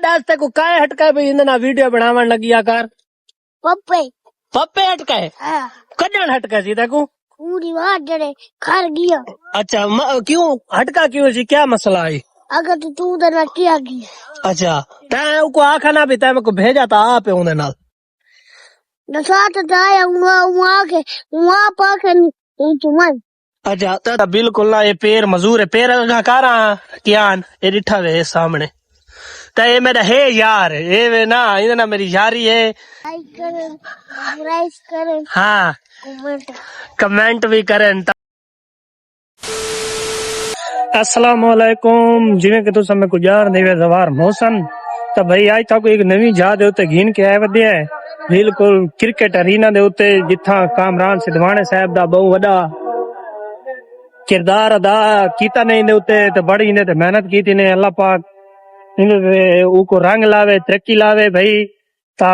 दस तक काय हटका भाई इन्हें ना वीडियो बनावन लगी आकार पप्पे पप्पे हटका है हाँ कदन हटका सी तकू पूरी बात जड़े खर गया अच्छा क्यों हटका क्यों सी क्या मसला है अगर तो तू तो ना किया गया अच्छा तैं को आखा ना भी तैं को भेजा था आप उन्हें नाल नशा तो जाया वहाँ के वहाँ पाके चुमन अच्छा तो बिल्कुल ना ये पेर मजूर है पेर कारा कियान ये डिठा वे सामने तो ये मेरा है यार ये वे ना इधर ना मेरी यारी है लाइक करें सब्सक्राइब करें हाँ कमेंट भी करें अस्सलामुअलैकुम जिवें कि तुस हमें गुजार नहीं वे जवार मौसम तो भाई आज तक एक नवी जहाज उत्ते घिन के आए वधिया है बिल्कुल क्रिकेट अरीना दे उत्ते जिथा कामरान सिद्धवाने साहब दा बहु वड्डा किरदार अदा कीता ने इने उत्ते ते बड़ी ने ते मेहनत की थी ने अल्लाह पाक इने उको रंग लावे तरक्की लावे भाई ता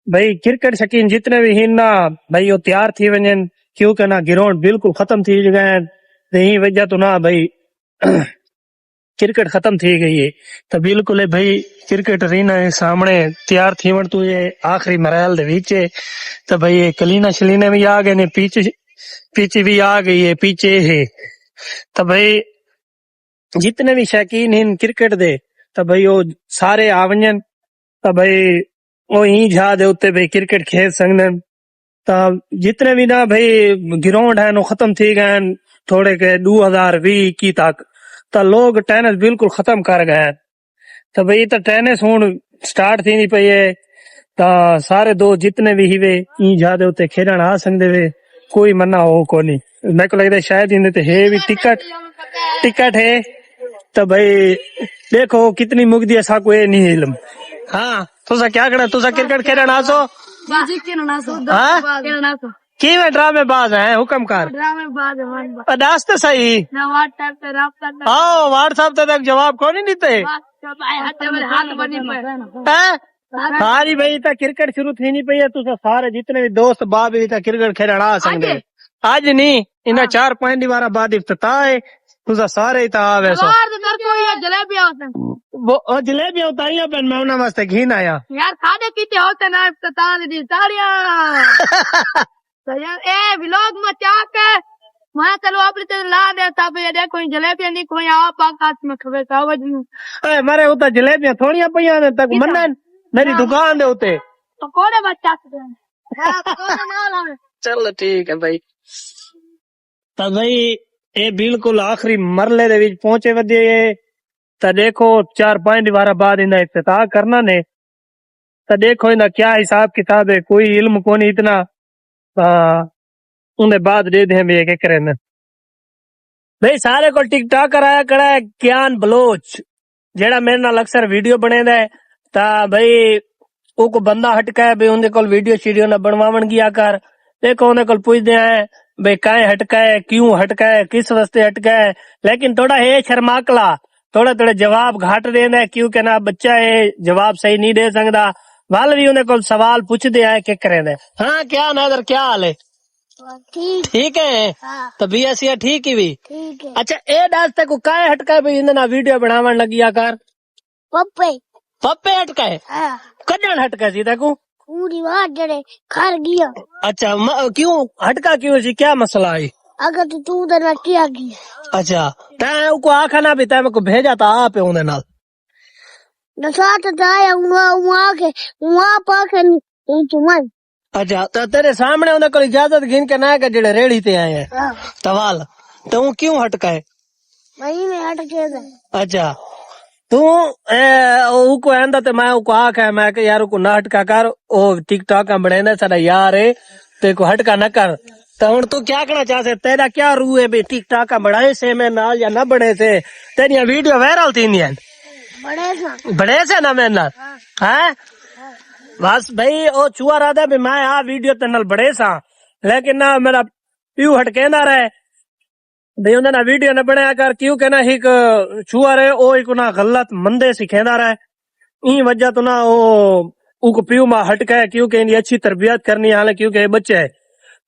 भाई क्रिकेट शकीन जितने भी हिन ना भाई वो तैयार थी वजन क्योंकि ना ग्राउंड बिल्कुल खत्म थी गए यही वजह तो ना भाई क्रिकेट खत्म थी गई है तो बिल्कुल है भाई क्रिकेट अरीना सामने तैयार थी वन तू ये आखिरी मरहल दे विच तो भाई ये कलीना शलीना भी आ गए ने पीछे भी आ गई है पीछे है तो भाई जितने भी शौकीन हैं क्रिकेट दे तो भाई वो सारे आवंजन तो भाई वो ही जा दे उत्ते भाई क्रिकेट खेल सकते तो जितने भी ना भाई ग्राउंड है नो खत्म थी गए थोड़े के 2020 तक तो लोग टेनिस बिल्कुल खत्म कर गए तो भाई तो टेनिस हुन स्टार्ट थी नहीं पई है तो सारे दो जितने भी ही वे ई जा दे उत्ते खेलण आ सकते वे कोई मना हो को नहीं मेरे को लगता है शायद इन्हें तो है भी टिकट है तो भाई देखो कितनी मुग्धी ऐसा कोई नहीं इल्म हाँ तुसा क्या करना तुसा क्रिकेट खेलना आसो की में ड्रामेबाज है हुक्म कर अदास तो सही हाँ व्हाट्सएप तक जवाब कौन नहीं देते हाँ जी भाई क्रिकेट शुरू थी नहीं पई है तुसा सारे जितने भी दोस्त बाप भी क्रिकेट खेलना आ सकते आज नहीं इन्हें 4 पॉइंट दी बारा बाद इफ्तिताह है तुसा सारे ही था वैसे वो जलेबी होता ही है मैं उन्हें वास्ते घीन आया यार खाने पीते होते ना इफ्तिताह दी ताड़ियां तो यार ए व्लॉग में क्या के मैं चलो अपने तो ला दे तब ये देखो जलेबी नहीं कोई आप आकाश में खबे कावज ए मारे उता जलेबियां थोड़ियां पईयां ने तक मनन मेरी दुकान दे उते तो कोने बच्चा से हां कोने ना लावे चल ठीक है भाई तो भाई ये बिल्कुल आखिरी मरले दे विच पहुंचे वदे तो देखो 4 पॉइंट बारा बाद इन्हें इफ्तिताह करना ने तो देखो इन्हें क्या हिसाब किताब है कोई इल्म को नहीं इतना उन्हें बाद दे दे भी एक करे भाई सारे को टिकटॉक कराया कड़ा है ज्ञान बलोच जेड़ा मेरे नाल अक्सर वीडियो बने दे ता भाई को बंदा हटका है भाई उनके कोल वीडियो शीडियो ना बनवावन गया कर देखो उन्हें कोल पूछते हैं भाई काहे हटका है क्यों हटका है किस वास्ते हटका है लेकिन थोड़ा है शर्माकला थोड़े जवाब घाट देना है क्योंकि ना बच्चा है जवाब सही नहीं दे सकता वाल भी उन्हें कोल सवाल पूछते हैं क्या करे हाँ क्या नादर क्या हाल है ठीक है हाँ। तो भी ऐसी ठीक ही भी ठीक है अच्छा ए डांस तक को काय हटका है भाई इन्हें ना वीडियो बनावन लगी आकार पप्पे पप्पे हटका है हाँ कदन हटका सी तकू पूरी बात जड़े खर गया अच्छा क्यों हटका क्यों सी क्या मसला है अगर तो तू तो ना किया गया अच्छा तैं को आखा ना भी तैं को भेजा था आप उन्हें नाल नशा तो जाया वहाँ के वहाँ पाके चुमन अच्छा तो तेरे सामने उन्हें कोई इजाजत घिन के ना के जेड़े रेड़ी ते आए हैं हाँ तवाल तो वो क्यों हटका है वही में हट के अच्छा तू को आंदा ते मैं को आखा मैं के यार को ना हटका कर ओ टिकटॉक का बने साडा यार है ते को हटका न कर तो हुन तू क्या कहना चाहते तेरा क्या रू है भाई टिकटॉक का बढ़ाए से मैं नाल या ना बढ़े से तेरी वीडियो वायरल थी नहीं बड़े से ना मेरे नाल हैं बस भाई ओ चुआ रहा था मैं आ वीडियो ते नाल बड़े सा लेकिन ना मेरा प्यू हटकेंदा रहे भाई उन्हें ना वीडियो न बनाया कर क्यों कहना एक चुआ रहे ओ एक ना गलत मंदे सिखेंदा रहे ई वजह तो ना ओ प्यू मा हटका है क्योंकि इनकी अच्छी तरबियत करनी हाले क्योंकि ये बच्चे है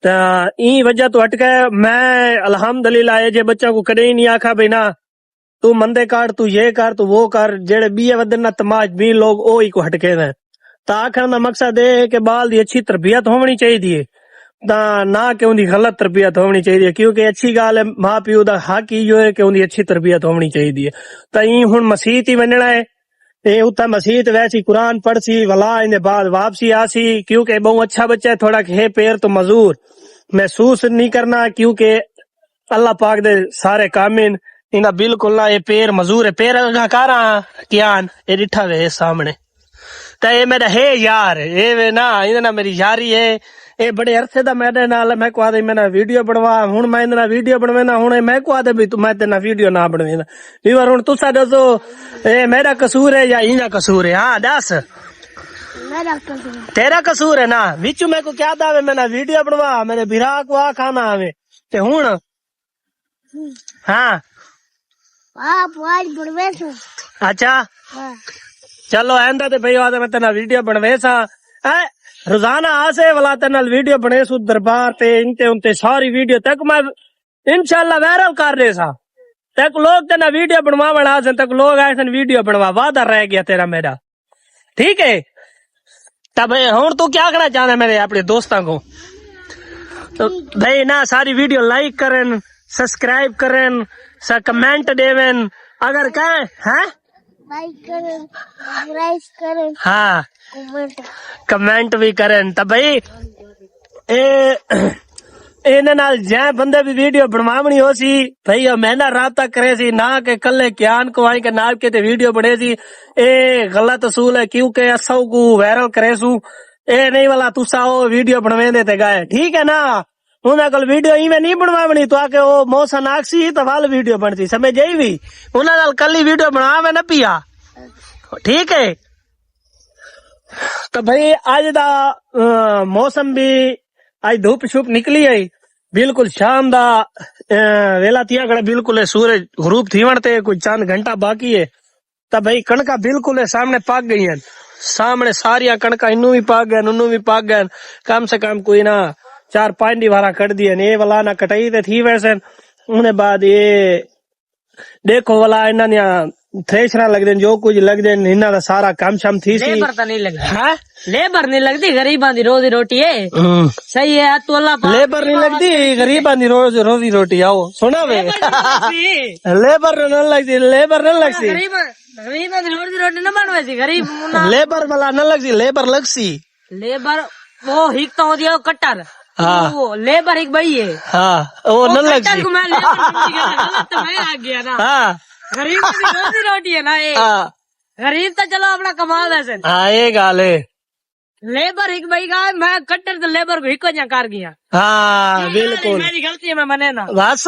तो ई वजह तो हटका है मैं अल्हम्दुलिल्लाह ये बच्चा को कदे ही नहीं आखा भाई ना तू मंदे कर, तू ये कर, तू वो कर, जेड़े बीए वदन ना तमाश भी लोग ओ ही को हटके ने। ता आखण दा मकसद है कि बाल दी अच्छी तरबियत होनी चाहिए, ना कि उनकी गलत तरबियत होनी चाहिए, क्योंकि अच्छी गाल है मां प्यो दा हक ही जो है कि उनकी अच्छी तरबियत होनी चाहिए। ताई हुन मसीत ही बनना है, ये उत्ता मसीत वैसी कुरान पढ़सी वला इन्हें बाद वापसी आसी, क्योंकि बहुत अच्छा बच्चा है, थोड़ा हे पैर तो मजूर महसूस नहीं करना, क्योंकि अल्लाह पाक दे सारे कामिन इना बिल्कुल ना, ये पैर मजूर है, पैर अगा कारा कियान ये डिठा वे सामने। तो ये मेरा है यार, ये वे ना इधर ना मेरी यारी है, ये बड़े अरसे दा मेरे नाल मैं को आदे मैंने वीडियो बनवा, हुन मैं इधर वीडियो बनवेना, हुन मैं को आदे भी तू मैं तेना वीडियो ना बनवेना। इवर हुन तुसा दसो ये मेरा कसूर है या इना कसूर है? हाँ दस, मेरा कसूर। तेरा कसूर है ना। विचू मैं को क्या दावे मैंने वीडियो बनवा, मेरे बिरा को आ खाना आवे ते हुन। हाँ आप आज बनवे सो। अच्छा हाँ। चलो आंदा ते भाई आदे मैं तेना वीडियो बनवे सा, रोजाना आसे वाला तेना वीडियो बने सु दरबार ते इनते उनते सारी वीडियो तक मैं इंशाल्लाह वायरल कर रहे सा, तक लोग तेना वीडियो बनवावन आ तक लोग आए वीडियो बनवा, वादा रह गया तेरा मेरा, ठीक है। तब हुन तू क्या कहना चाहना मेरे अपने दोस्तों को? तो भाई ना सारी वीडियो लाइक करन, सब्सक्राइब करन, कमेंट देवन, अगर कहें हैं लाइक करें, सब्सक्राइब करें, हाँ कमेंट भी करन। तब भाई इन्हें नाल जै बंदे भी वीडियो बनवावनी हो सी भाई मैंने राबता करे सी, ना के कल्ले ज्ञान को आई के नाल के ते वीडियो बने सी, ए गलत असूल है, क्योंकि असौ को वायरल करे सू, ए नहीं वाला तुसा ओ वीडियो बनवेंदे ते गए, ठीक है ना। उन्हें कल वीडियो इवें नहीं बनवावनी तो आके वो मौसन आखसी तो वाल वीडियो बनती, समझ जाई भी उन्हें नाल कल ही वीडियो बनवावे ना पिया, ठीक है। तो भाई आज दा मौसम भी आज धूप छुप निकली है, बिल्कुल शाम दा वेला थिया कड़े, बिल्कुल सूरज ग्रूप थीवण ते कोई चंद घंटा बाकी है। तो भाई कणका बिल्कुल सामने पाक गई है, सामने सारिया कणका इनू भी पाक गए, उन्नू भी पाक गए, कम से कम कोई ना 4-5 दीवारा कट दी है, ये वाला ना कटाई ते थी वैसे। उन्हें बाद ये देखो वाला इन्होंने थ्रेशरा लग देन, जो कुछ लग देन, इन्हों का सारा काम शाम थी सी। लेबर तो नहीं लगती है? लेबर नहीं लगती, गरीबां दी रोजी रोटी है। सही है तो अल्लाह लेबर नहीं लगती, गरीबां दी रोजी रोटी आओ सुना वे लेबर न लगती, लेबर न लगती, गरीबां दी रोजी रोटी न बनवे सी, गरीब लेबर वाला न लगती, लेबर लगसी। लेबर वो हिक तो होती है कट्टर, हाँ वो लेबर एक भाई है, हाँ वो न लगती, मैं लेबर समझ गया, गलत तो मैं आ गया ना। हाँ गरीब की रोजी रोटी है ना ये, गरीब तो चलो अपना कमा वैसे, हाँ ये गाल है। लेबर एक भाई का मैं कट्टर तो लेबर को हिको जा कर गया। हाँ बिल्कुल मेरी गलती है, मैं मने ना बस।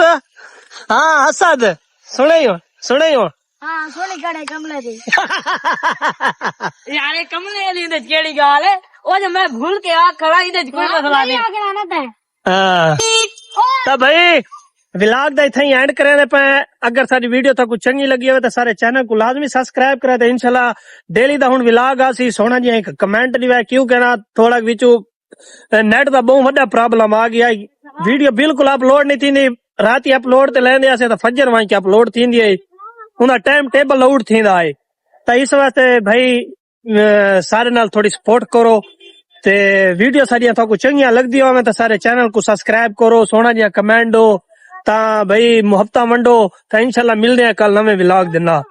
हाँ असद सुने हो हाँ सोनी कड़े कमले दी यार कमले दी ते केड़ी गाल है, ओ जो मैं भूल के आ खड़ा इधे कोई मसला नहीं। हाँ तो भाई व्लॉग दा इथे एंड करे पे, अगर सारी वीडियो तो कुछ चंगी लगी हो तो सारे चैनल को लाजमी सब्सक्राइब करे, तो इंशाल्लाह डेली दा हुन व्लॉग आसी सोना जी एक कमेंट नहीं वे, क्यों कहना थोड़ा विचू नेट दा बहुत बड़ा प्रॉब्लम आ गया, वीडियो बिल्कुल अपलोड नहीं थी, रात ही अपलोड ते लेंदे आसे तो फजर वहीं के अपलोड थींदी है, उनका टाइम टेबल आउट थींदा है। तो इस वास्ते भाई सारे नाल थोड़ी सपोर्ट करो, ते वीडियो सारियां तो कुछ चंगियां लगदी होवे तो सारे चैनल को सब्सक्राइब करो, सोना जी कमेंट दो, ता भाई मुहब्बत वंडो, तो इंशाल्लाह मिलदे हैं कल नवे व्लॉग दे नाल।